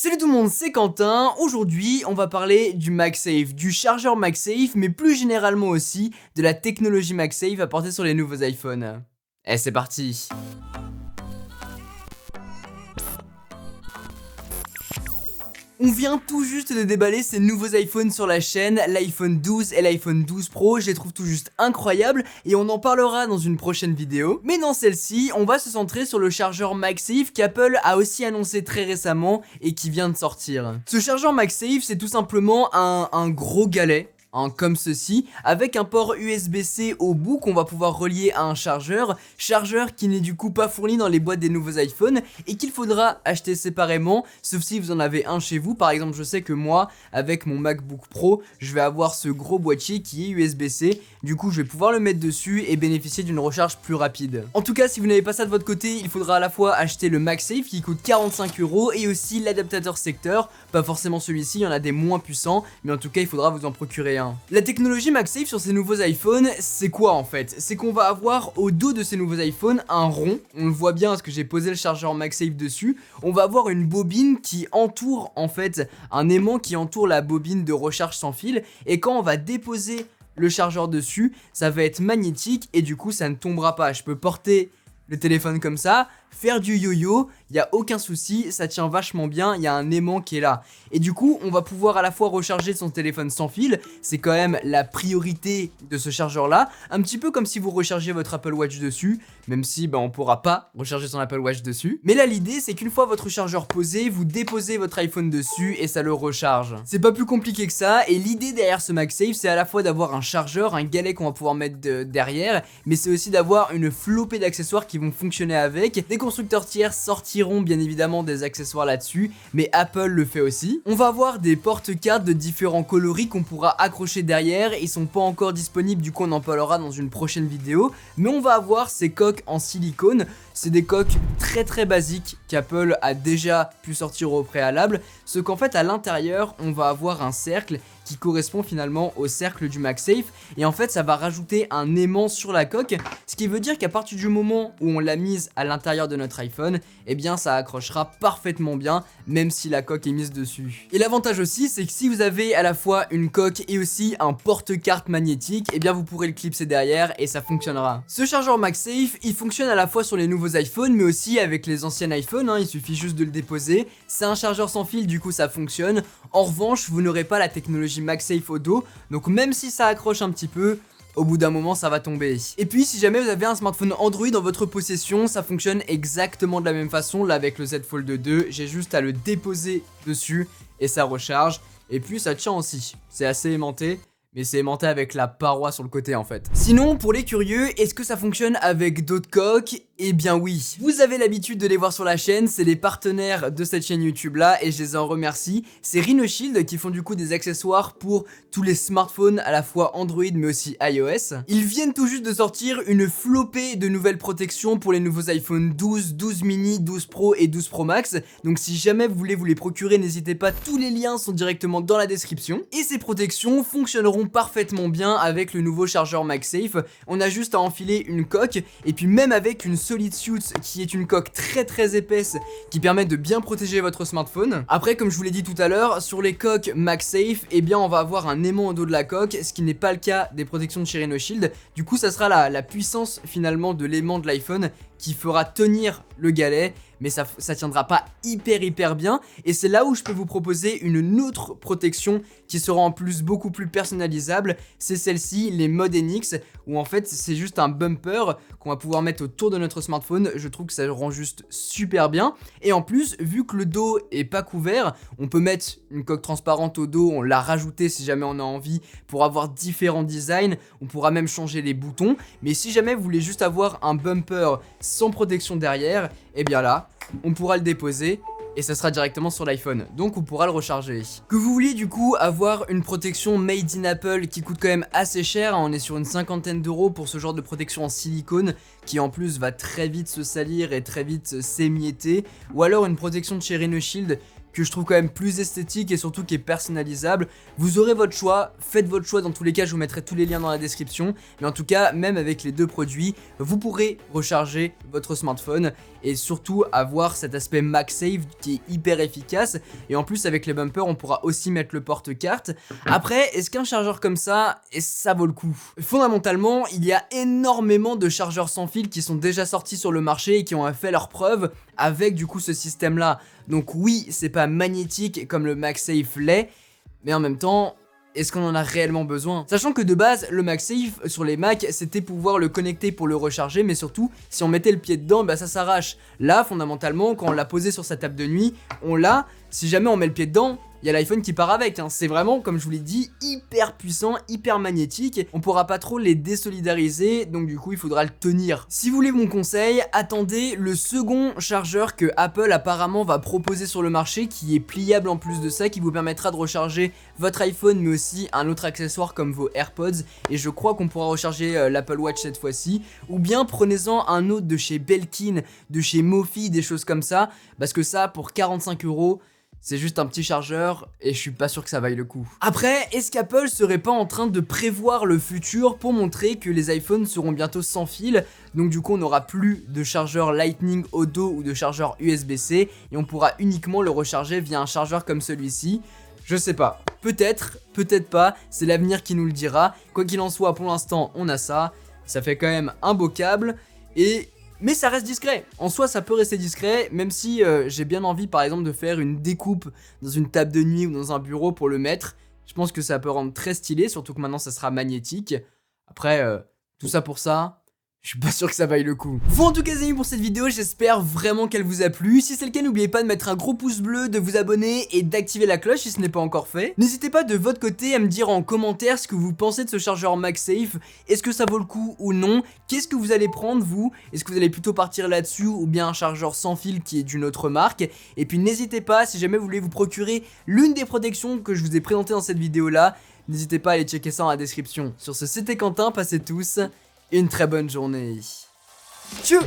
Salut tout le monde, c'est Quentin. Aujourd'hui, on va parler du MagSafe, du chargeur MagSafe, mais plus généralement aussi de la technologie MagSafe apportée sur les nouveaux iPhones. Et c'est parti. On vient tout juste de déballer ces nouveaux iPhones sur la chaîne, l'iPhone 12 et l'iPhone 12 Pro, je les trouve tout juste incroyables et on en parlera dans une prochaine vidéo. Mais dans celle-ci, on va se centrer sur le chargeur MagSafe qu'Apple a aussi annoncé très récemment et qui vient de sortir. Ce chargeur MagSafe, c'est tout simplement un gros galet. Comme ceci, avec un port USB-C au bout qu'on va pouvoir relier à un chargeur qui n'est du coup pas fourni dans les boîtes des nouveaux iPhones et qu'il faudra acheter séparément, sauf si vous en avez un chez vous. Par exemple, je sais que moi, avec mon MacBook Pro, je vais avoir ce gros boîtier qui est USB-C, du coup je vais pouvoir le mettre dessus et bénéficier d'une recharge plus rapide. En tout cas, si vous n'avez pas ça de votre côté, il faudra à la fois acheter le MagSafe qui coûte 45 € et aussi l'adaptateur secteur, pas forcément celui-ci, il y en a des moins puissants, mais en tout cas il faudra vous en procurer un. La technologie MagSafe sur ces nouveaux iPhones, c'est quoi en fait? C'est qu'on va avoir au dos de ces nouveaux iPhones un rond, on le voit bien parce que j'ai posé le chargeur MagSafe dessus, on va avoir une bobine qui entoure en fait, un aimant qui entoure la bobine de recharge sans fil, et quand on va déposer le chargeur dessus, ça va être magnétique et du coup ça ne tombera pas. Je peux porter le téléphone comme ça, faire du yo-yo, il n'y a aucun souci, ça tient vachement bien, il y a un aimant qui est là. Et du coup, on va pouvoir à la fois recharger son téléphone sans fil, c'est quand même la priorité de ce chargeur-là, un petit peu comme si vous rechargiez votre Apple Watch dessus, même si on pourra pas recharger son Apple Watch dessus. Mais là, l'idée, c'est qu'une fois votre chargeur posé, vous déposez votre iPhone dessus et ça le recharge. C'est pas plus compliqué que ça, et l'idée derrière ce MagSafe, c'est à la fois d'avoir un chargeur, un galet qu'on va pouvoir mettre derrière, mais c'est aussi d'avoir une flopée d'accessoires qui vont fonctionner avec. Des constructeurs tiers sortiront bien évidemment des accessoires là-dessus, mais Apple le fait aussi. On va avoir des porte-cartes de différents coloris qu'on pourra accrocher derrière, ils sont pas encore disponibles, du coup on en parlera dans une prochaine vidéo, mais on va avoir ces coques en silicone. C'est des coques très basiques qu'Apple a déjà pu sortir au préalable, ce qu'en fait à l'intérieur on va avoir un cercle qui correspond finalement au cercle du MagSafe, et en fait ça va rajouter un aimant sur la coque, ce qui veut dire qu'à partir du moment où on l'a mise à l'intérieur de notre iPhone, eh bien ça accrochera parfaitement bien même si la coque est mise dessus. Et l'avantage aussi, c'est que si vous avez à la fois une coque et aussi un porte-carte magnétique, eh bien vous pourrez le clipser derrière et ça fonctionnera. Ce chargeur MagSafe, il fonctionne à la fois sur les nouveaux iPhones mais aussi avec les anciens iPhones, il suffit juste de le déposer. C'est un chargeur sans fil, du coup ça fonctionne. En revanche, vous n'aurez pas la technologie MagSafe au dos, donc même si ça accroche un petit peu, au bout d'un moment ça va tomber. Et puis si jamais vous avez un smartphone Android dans votre possession, ça fonctionne exactement de la même façon. Là avec le Z Fold 2, j'ai juste à le déposer dessus et ça recharge. Et puis ça tient aussi, c'est assez aimanté, mais c'est aimanté avec la paroi sur le côté en fait. Sinon, pour les curieux, est-ce que ça fonctionne avec d'autres coques? Eh bien oui, vous avez l'habitude de les voir sur la chaîne, c'est les partenaires de cette chaîne YouTube là et je les en remercie. C'est Rhinoshield qui font du coup des accessoires pour tous les smartphones à la fois Android mais aussi iOS. Ils viennent tout juste de sortir une flopée de nouvelles protections pour les nouveaux iPhone 12, 12 mini, 12 Pro et 12 Pro Max. Donc si jamais vous voulez vous les procurer, n'hésitez pas, tous les liens sont directement dans la description. Et ces protections fonctionneront parfaitement bien avec le nouveau chargeur MagSafe. On a juste à enfiler une coque et puis même avec une Solid Suit qui est une coque très épaisse qui permet de bien protéger votre smartphone. Après, comme je vous l'ai dit tout à l'heure, sur les coques MagSafe, eh bien on va avoir un aimant au dos de la coque, ce qui n'est pas le cas des protections de chez Rhinoshield. Du coup ça sera la puissance finalement de l'aimant de l'iPhone qui fera tenir le galet, mais ça tiendra pas hyper bien. Et c'est là où je peux vous proposer une autre protection qui sera en plus beaucoup plus personnalisable. C'est celle-ci, les Mode NX, où en fait c'est juste un bumper qu'on va pouvoir mettre autour de notre smartphone. Je trouve que ça rend juste super bien. Et en plus, vu que le dos est pas couvert, on peut mettre une coque transparente au dos, on l'a rajouté si jamais on a envie pour avoir différents designs. On pourra même changer les boutons. Mais si jamais vous voulez juste avoir un bumper sans protection derrière, et bien là, on pourra le déposer et ça sera directement sur l'iPhone, donc on pourra le recharger. Que vous vouliez du coup avoir une protection made in Apple qui coûte quand même assez cher, on est sur une 50aine d'euros pour ce genre de protection en silicone qui en plus va très vite se salir et très vite s'émietter, ou alors une protection de chez Rhinoshield que je trouve quand même plus esthétique et surtout qui est personnalisable. Vous aurez votre choix, faites votre choix, dans tous les cas je vous mettrai tous les liens dans la description, mais en tout cas même avec les deux produits vous pourrez recharger votre smartphone et surtout avoir cet aspect MagSafe qui est hyper efficace, et en plus avec les bumpers on pourra aussi mettre le porte-carte. Après, est-ce qu'un chargeur comme ça, ça vaut le coup? Fondamentalement, il y a énormément de chargeurs sans fil qui sont déjà sortis sur le marché et qui ont fait leurs preuves avec du coup ce système là. Donc oui, c'est pas magnétique comme le MagSafe l'est, mais en même temps, est-ce qu'on en a réellement besoin? Sachant que de base, le MagSafe sur les Mac, c'était pouvoir le connecter pour le recharger, mais surtout, si on mettait le pied dedans, bah ça s'arrache. Là, fondamentalement, quand on l'a posé sur sa table de nuit, on l'a, si jamais on met le pied dedans, il y a l'iPhone qui part avec, hein. C'est vraiment, comme je vous l'ai dit, hyper puissant, hyper magnétique. On pourra pas trop les désolidariser, donc du coup il faudra le tenir. Si vous voulez mon conseil, attendez le second chargeur que Apple apparemment va proposer sur le marché, qui est pliable en plus de ça, qui vous permettra de recharger votre iPhone mais aussi un autre accessoire comme vos AirPods, et je crois qu'on pourra recharger l'Apple Watch cette fois-ci. Ou bien prenez-en un autre de chez Belkin, de chez Mophie, des choses comme ça, parce que ça pour 45 €, c'est juste un petit chargeur et je suis pas sûr que ça vaille le coup. Après, est-ce qu'Apple serait pas en train de prévoir le futur pour montrer que les iPhones seront bientôt sans fil? Donc du coup on n'aura plus de chargeur Lightning au dos ou de chargeur USB-C et on pourra uniquement le recharger via un chargeur comme celui-ci. Je sais pas, peut-être, peut-être pas, c'est l'avenir qui nous le dira. Quoi qu'il en soit, pour l'instant on a ça, ça fait quand même un beau câble mais ça reste discret. En soi ça peut rester discret, même si j'ai bien envie par exemple de faire une découpe dans une table de nuit ou dans un bureau pour le mettre. Je pense que ça peut rendre très stylé, surtout que maintenant ça sera magnétique. Après, tout ça pour ça, je suis pas sûr que ça vaille le coup. Bon, en tout cas les amis, pour cette vidéo, j'espère vraiment qu'elle vous a plu. Si c'est le cas, n'oubliez pas de mettre un gros pouce bleu, de vous abonner et d'activer la cloche si ce n'est pas encore fait. N'hésitez pas de votre côté à me dire en commentaire ce que vous pensez de ce chargeur MagSafe. Est-ce que ça vaut le coup ou non? Qu'est-ce que vous allez prendre vous? Est-ce que vous allez plutôt partir là-dessus ou bien un chargeur sans fil qui est d'une autre marque? Et puis n'hésitez pas, si jamais vous voulez vous procurer l'une des protections que je vous ai présentées dans cette vidéo là, n'hésitez pas à aller checker ça dans la description. Sur ce, c'était Quentin, passez tous une très bonne journée. Tchou!